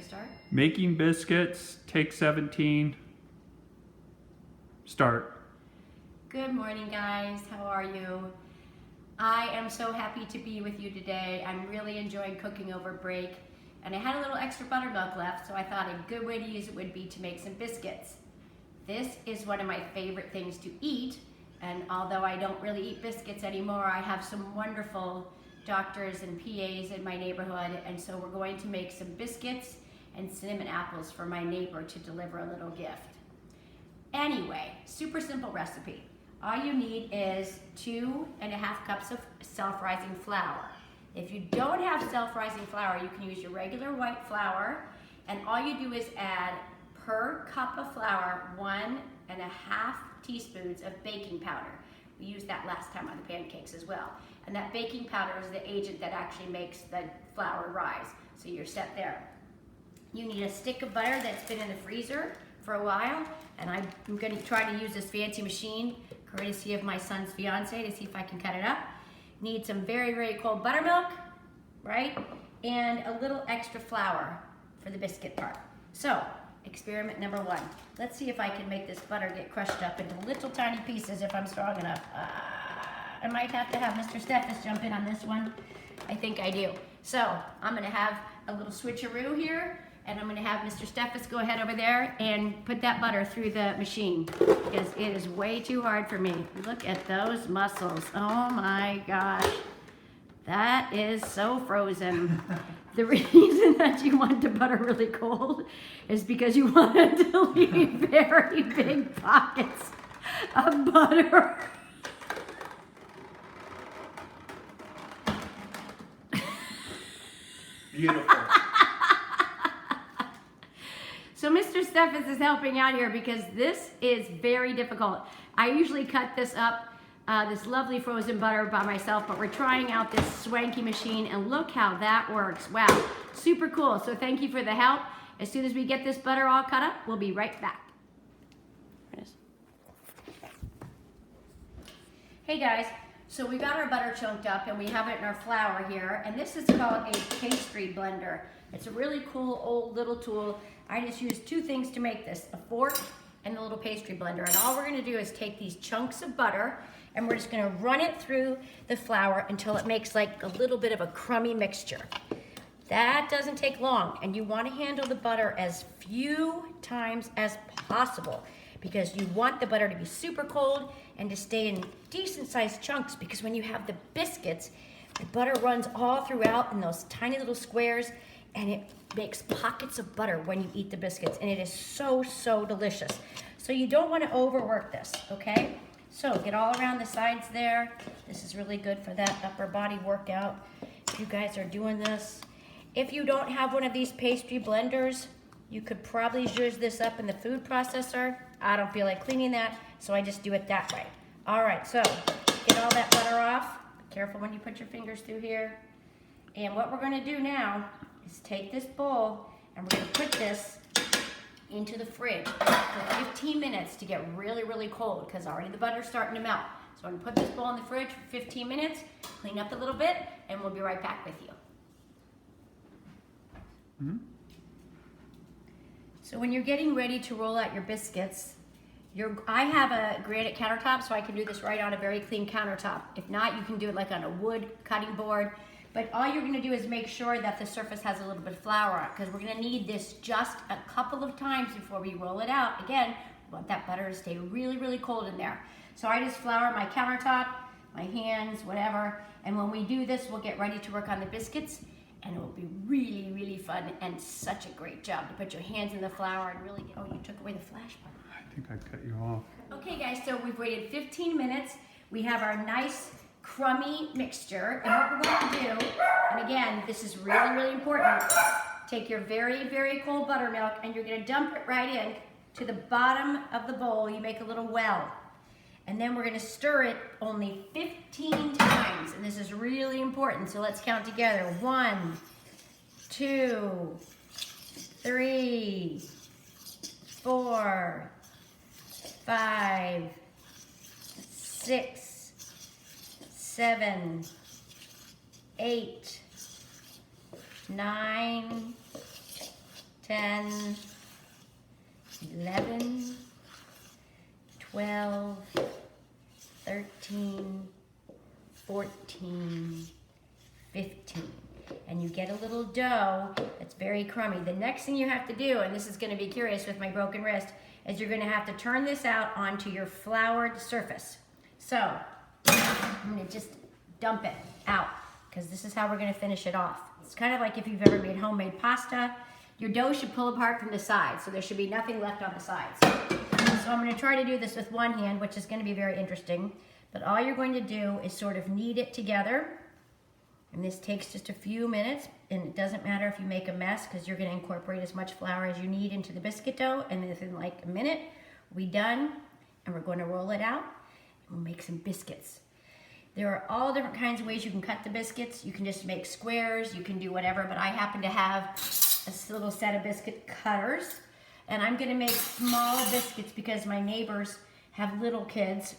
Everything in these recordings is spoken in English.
to start? Making biscuits, take 17. Start. Good morning, guys. How are you? I am so happy to be with you today. I'm really enjoying cooking over break, and I had a little extra buttermilk left, so I thought a good way to use it would be to make some biscuits. This is one of my favorite things to eat, and although I don't really eat biscuits anymore, I have some wonderful doctors and PAs in my neighborhood, and so we're going to make some biscuits and cinnamon apples for my neighbor to deliver a little gift. Anyway, super simple recipe. All you need is 2.5 cups of self-rising flour. If you don't have self-rising flour, you can use your regular white flour, and all you do is add per cup of flour 1.5 teaspoons of baking powder. We used that last time on the pancakes as well. And that baking powder is the agent that actually makes the flour rise. So you're set there. You need a stick of butter that's been in the freezer for a while, and I'm going to try to use this fancy machine, courtesy of my son's fiance, to see if I can cut it up. Need some very, very cold buttermilk, right? And a little extra flour for the biscuit part. So, experiment number 1. Let's see if I can make this butter get crushed up into little tiny pieces if I'm strong enough. I might have to have Mr. Stephas jump in on this one. I think I do. So, I'm going to have a little switcheroo here, and I'm going to have Mr. Stephas go ahead over there and put that butter through the machine, because it is way too hard for me. Look at those muscles. Oh my gosh. That is so frozen. The reason that you want the butter really cold is because you want it to leave very big pockets of butter. Beautiful. So Mr. Stephas is helping out here because this is very difficult. I usually cut this up, this lovely frozen butter by myself, but we're trying out this swanky machine, and look how that works. Wow, super cool. So thank you for the help. As soon as we get this butter all cut up, we'll be right back. Hey guys, so we got our butter chunked up and we have it in our flour here, and this is called a pastry blender. It's a really cool old little tool. I just use 2 things to make this, a fork and a little pastry blender. And all we're gonna do is take these chunks of butter and we're just gonna run it through the flour until it makes like a little bit of a crummy mixture. That doesn't take long, and you wanna handle the butter as few times as possible, because you want the butter to be super cold and to stay in decent sized chunks, because when you have the biscuits, the butter runs all throughout in those tiny little squares, and it makes pockets of butter when you eat the biscuits, and it is so, so delicious. So you don't want to overwork this, okay? So get all around the sides there. This is really good for that upper body workout if you guys are doing this. If you don't have one of these pastry blenders, you could probably zhuzh this up in the food processor. I don't feel like cleaning that, so I just do it that way. All right, so get all that butter off. Be careful when you put your fingers through here. And what we're gonna do now is take this bowl and we're gonna put this into the fridge for 15 minutes to get really, really cold, because already the butter's starting to melt. So I'm gonna put this bowl in the fridge for 15 minutes, clean up a little bit, and we'll be right back with you. So when you're getting ready to roll out your biscuits, I have a granite countertop, so I can do this right on a very clean countertop. If not, you can do it like on a wood cutting board. But all you're gonna do is make sure that the surface has a little bit of flour on it, because we're gonna need this just a couple of times before we roll it out. Again, we want that butter to stay really, really cold in there. So I just flour my countertop, my hands, whatever. And when we do this, we'll get ready to work on the biscuits, and it will be really, really fun and such a great job to put your hands in the flour and really get, oh, you took away the flash button. I think I cut you off. Okay guys, so we've waited 15 minutes. We have our nice crummy mixture, and what we're going to do, and again, this is really, really important, take your very, very cold buttermilk and you're going to dump it right in to the bottom of the bowl. You make a little well, and then we're going to stir it only 15 times, and this is really important, so let's count together. 1, 2, 3, 4, 5, 6, 7, 8, 9, 10, 11, 12, 13, 14, 15. And you get a little dough that's very crummy. The next thing you have to do, and this is going to be curious with my broken wrist, is you're going to have to turn this out onto your floured surface. So I'm going to just dump it out because this is how we're going to finish it off. It's kind of like if you've ever made homemade pasta. Your dough should pull apart from the sides, so there should be nothing left on the sides. So I'm going to try to do this with one hand, which is going to be very interesting. But all you're going to do is sort of knead it together. And this takes just a few minutes, and it doesn't matter if you make a mess because you're going to incorporate as much flour as you need into the biscuit dough, and within like a minute, we'll be done, and we're going to roll it out, and we'll make some biscuits. There are all different kinds of ways you can cut the biscuits. You can just make squares, you can do whatever, but I happen to have a little set of biscuit cutters, and I'm going to make small biscuits because my neighbors have little kids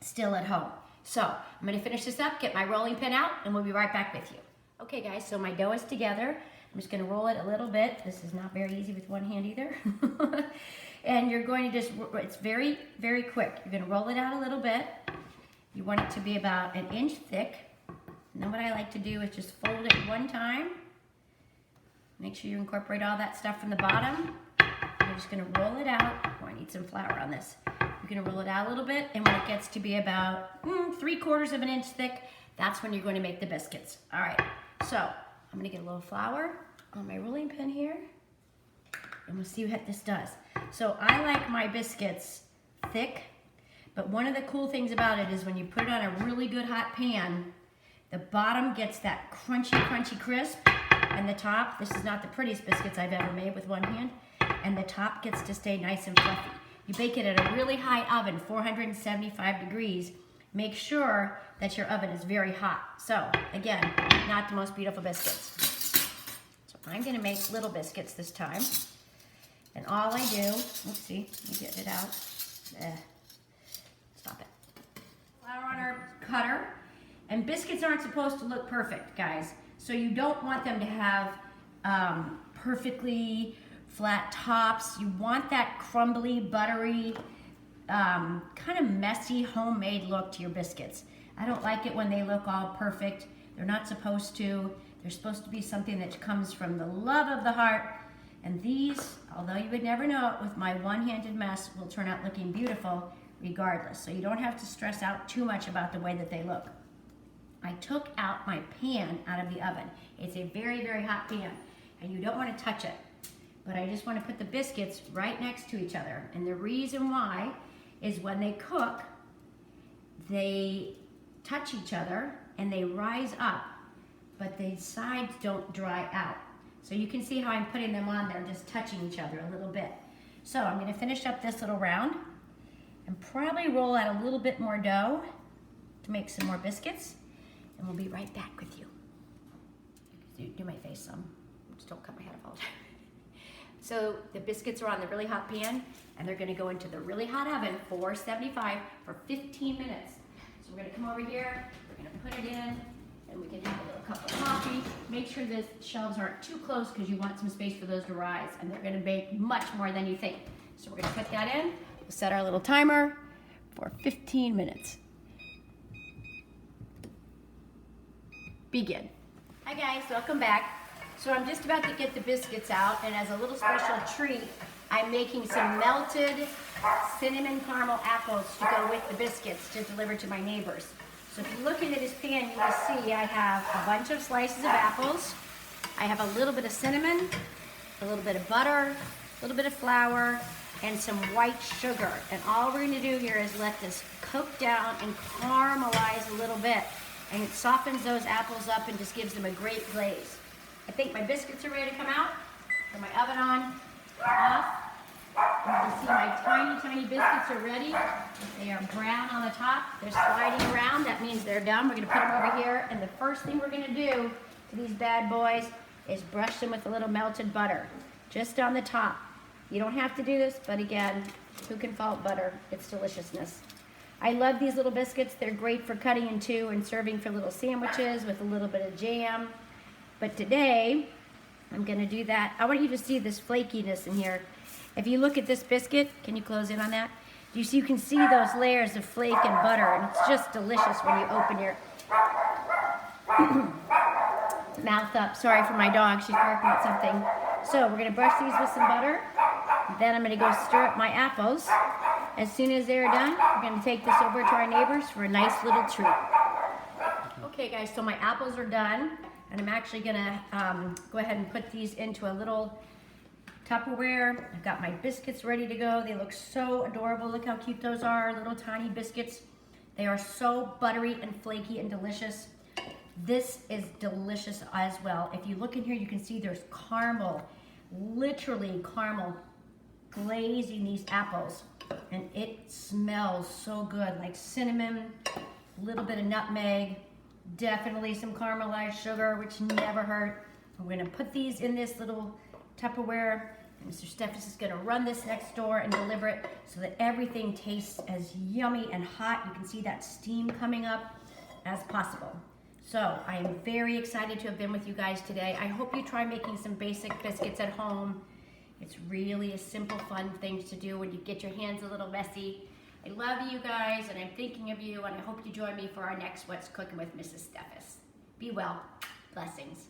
still at home. So I'm going to finish this up, get my rolling pin out, and we'll be right back with you. Okay guys, so my dough is together. I'm just going to roll it a little bit. This is not very easy with one hand either. And you're going to just, it's very, very quick. You're going to roll it out a little bit. You want it to be about an inch thick. And then what I like to do is just fold it one time. Make sure you incorporate all that stuff from the bottom. You're just going to roll it out. Oh, I need some flour on this. You're going to roll it out a little bit, and when it gets to be about 3/4 of an inch thick, that's when you're going to make the biscuits. All right, so I'm going to get a little flour on my rolling pin here, and we'll see what this does. So I like my biscuits thick, but one of the cool things about it is when you put it on a really good hot pan, the bottom gets that crunchy, crunchy crisp, and the top, this is not the prettiest biscuits I've ever made with one hand, and the top gets to stay nice and fluffy. You bake it at a really high oven, 475 degrees. Make sure that your oven is very hot. So, again, not the most beautiful biscuits. So I'm gonna make little biscuits this time. And all I do, let's see, let me get it out. Stop it. Flour on our cutter. And biscuits aren't supposed to look perfect, guys. So you don't want them to have perfectly flat tops. You want that crumbly, buttery, kind of messy, homemade look to your biscuits. I don't like it when they look all perfect. They're not supposed to. They're supposed to be something that comes from the love of the heart. And these, although you would never know it, with my one-handed mess, will turn out looking beautiful regardless. So you don't have to stress out too much about the way that they look. I took out my pan out of the oven. It's a very, very hot pan, and you don't want to touch it. But I just want to put the biscuits right next to each other. And the reason why is when they cook, they touch each other and they rise up, but the sides don't dry out. So you can see how I'm putting them on there, just touching each other a little bit. So I'm going to finish up this little round and probably roll out a little bit more dough to make some more biscuits. And we'll be right back with you. Do my face some. Just don't cut my head off all the time. So the biscuits are on the really hot pan, and they're going to go into the really hot oven, 475, for 15 minutes. So we're going to come over here, we're going to put it in, and we can have a little cup of coffee. Make sure the shelves aren't too close because you want some space for those to rise, and they're going to bake much more than you think. So we're going to put that in. We'll set our little timer for 15 minutes. Begin. Hi guys, welcome back. So I'm just about to get the biscuits out, and as a little special treat, I'm making some melted cinnamon caramel apples to go with the biscuits to deliver to my neighbors. So if you look into this pan, you will see I have a bunch of slices of apples. I have a little bit of cinnamon, a little bit of butter, a little bit of flour, and some white sugar. And all we're gonna do here is let this cook down and caramelize a little bit. And it softens those apples up and just gives them a great glaze. I think my biscuits are ready to come out. Put my oven on, off. And you can see my tiny, tiny biscuits are ready. They are brown on the top. They're sliding around. That means they're done. We're gonna put them over here. And the first thing we're gonna do to these bad boys is brush them with a little melted butter, just on the top. You don't have to do this, but again, who can fault butter? It's deliciousness. I love these little biscuits. They're great for cutting in two and serving for little sandwiches with a little bit of jam. But today, I'm gonna do that. I want you to see this flakiness in here. If you look at this biscuit, can you close in on that? You can see those layers of flake and butter, and it's just delicious when you open your mouth up. Sorry for my dog, she's barking at something. So we're gonna brush these with some butter. Then I'm gonna go stir up my apples. As soon as they're done, we're gonna take this over to our neighbors for a nice little treat. Okay guys, so my apples are done, and I'm actually gonna go ahead and put these into a little Tupperware. I've got my biscuits ready to go. They look so adorable. Look how cute those are, little tiny biscuits. They are so buttery and flaky and delicious. This is delicious as well. If you look in here, you can see there's caramel, literally caramel glazing these apples, and it smells so good, like cinnamon, a little bit of nutmeg, definitely some caramelized sugar, which never hurt. We're gonna put these in this little Tupperware. Mr. Stephas is gonna run this next door and deliver it so that everything tastes as yummy and hot. You can see that steam coming up as possible. So I am very excited to have been with you guys today. I hope you try making some basic biscuits at home. It's really a simple, fun thing to do when you get your hands a little messy. I love you guys, and I'm thinking of you, and I hope you join me for our next What's Cooking with Mrs. Stephas. Be well. Blessings.